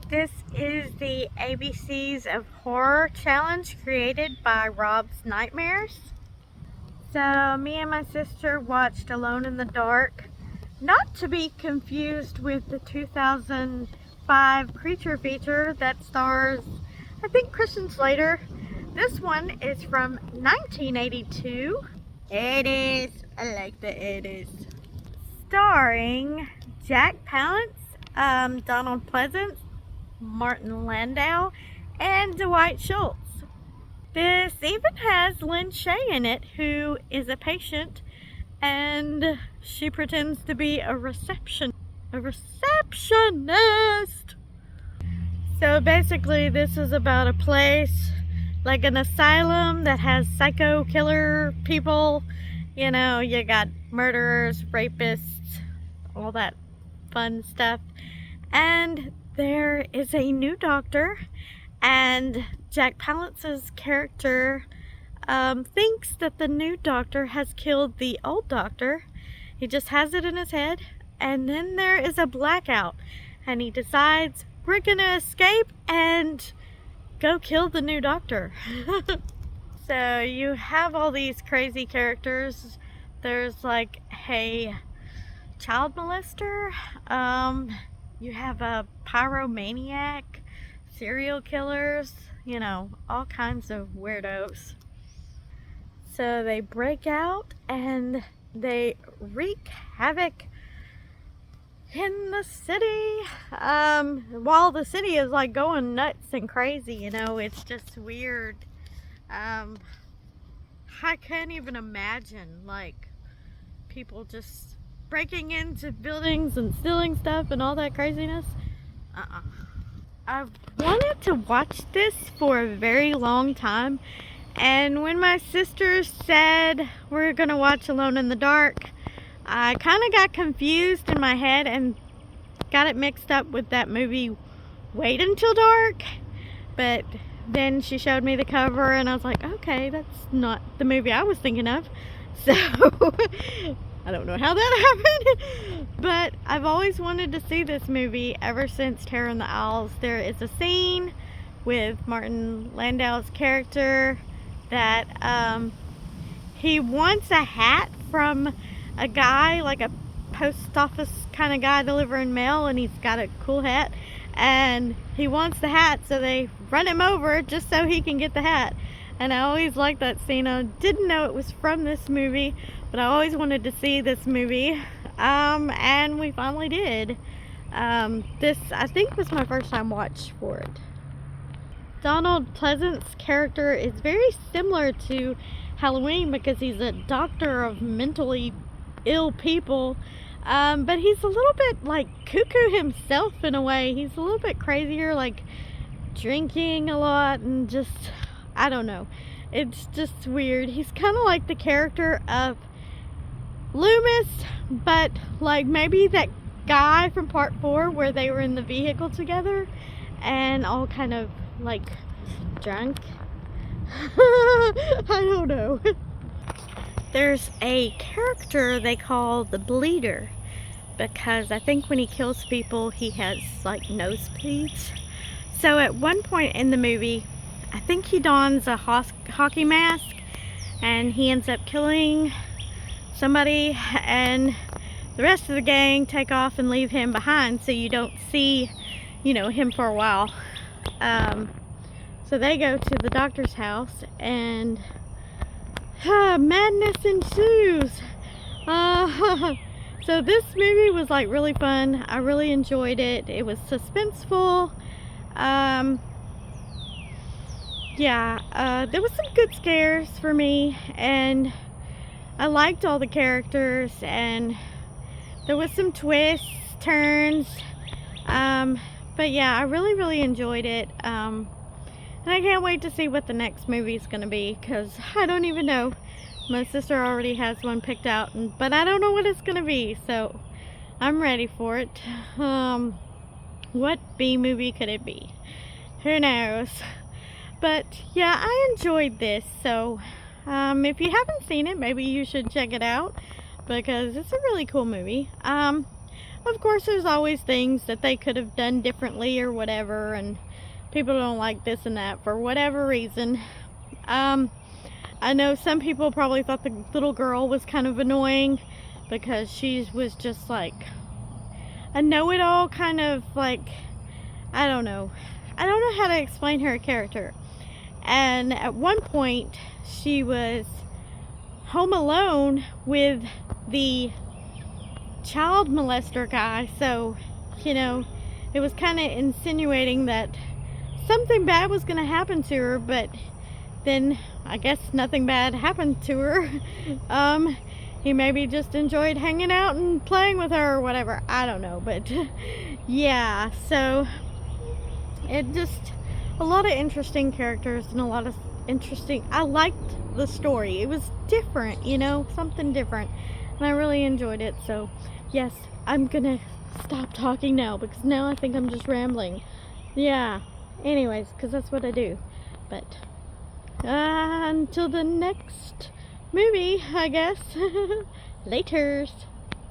This is the ABCs of Horror challenge created by Rob's Nightmares. So me and my sister watched Alone in the Dark, not to be confused with the 2005 creature feature that stars, I think, Christian Slater. This one is from 1982. It is, I like the 80s. Starring Jack Palance, Donald Pleasence, Martin Landau, and Dwight Schultz. This even has Lynn Shay in it, who is a patient, and she pretends to be a receptionist. So basically this is about a place, like an asylum that has psycho killer people. You know, you got murderers, rapists, all that fun stuff. And there is a new doctor, and Jack Palance's character thinks that the new doctor has killed the old doctor. He just has it in his head, and then there is a blackout, and he decides, we're gonna escape and go kill the new doctor. So you have all these crazy characters. There's like a child molester, you have a pyromaniac, serial killers, you know, all kinds of weirdos. So they break out and they wreak havoc in the city, while the city is like going nuts and crazy, you know. It's just weird. I can't even imagine like people just breaking into buildings and stealing stuff and all that craziness. I've wanted to watch this for a very long time, and when my sister said we're gonna watch Alone in the Dark, I kind of got confused in my head and got it mixed up with that movie Wait Until Dark. But then she showed me the cover and I was like, okay, that's not the movie I was thinking of. So I don't know how that happened, but I've always wanted to see this movie ever since Terror in the Owls. There is a scene with Martin Landau's character that he wants a hat from a guy, like a post office kind of guy delivering mail, and he's got a cool hat, and he wants the hat, so they run him over just so he can get the hat. And I always liked that scene. I didn't know it was from this movie, but I always wanted to see this movie, and we finally did. This, I think, was my first time watch for it. Donald Pleasence's character is very similar to Halloween because he's a doctor of mentally ill people, but he's a little bit like cuckoo himself in a way. He's a little bit crazier, like drinking a lot and just, I don't know. It's just weird. He's kind of like the character of Loomis, but like maybe that guy from part 4 where they were in the vehicle together and all kind of like drunk. I don't know. There's a character they call the Bleeder because I think when he kills people he has like nosebleeds. So at one point in the movie, I think he dons a hockey mask and he ends up killing somebody, and the rest of the gang take off and leave him behind, so you don't see, you know, him for a while. So they go to the doctor's house and madness ensues. So this movie was like really fun. I really enjoyed it. It was suspenseful. There was some good scares for me, and I liked all the characters, and there was some twists, turns, but yeah, I really enjoyed it, and I can't wait to see what the next movie is going to be, because I don't even know. My sister already has one picked out, but I don't know what it's going to be, so I'm ready for it. What B movie could it be? Who knows? But yeah, I enjoyed this, so if you haven't seen it, maybe you should check it out because it's a really cool movie. of course, there's always things that they could have done differently or whatever, and people don't like this and that for whatever reason. I know some people probably thought the little girl was kind of annoying because she was just like a know-it-all, kind of like, I don't know how to explain her character. And at one point she was home alone with the child molester guy, so you know, it was kind of insinuating that something bad was going to happen to her, but then I guess nothing bad happened to her. He maybe just enjoyed hanging out and playing with her or whatever, I don't know. But yeah, so it just, a lot of interesting characters and a lot of interesting, I liked the story. It was different, you know, something different, and I really enjoyed it. So yes, I'm gonna stop talking now because now I think I'm just rambling. Yeah, anyways, because that's what I do. But until the next movie, I guess. Laters.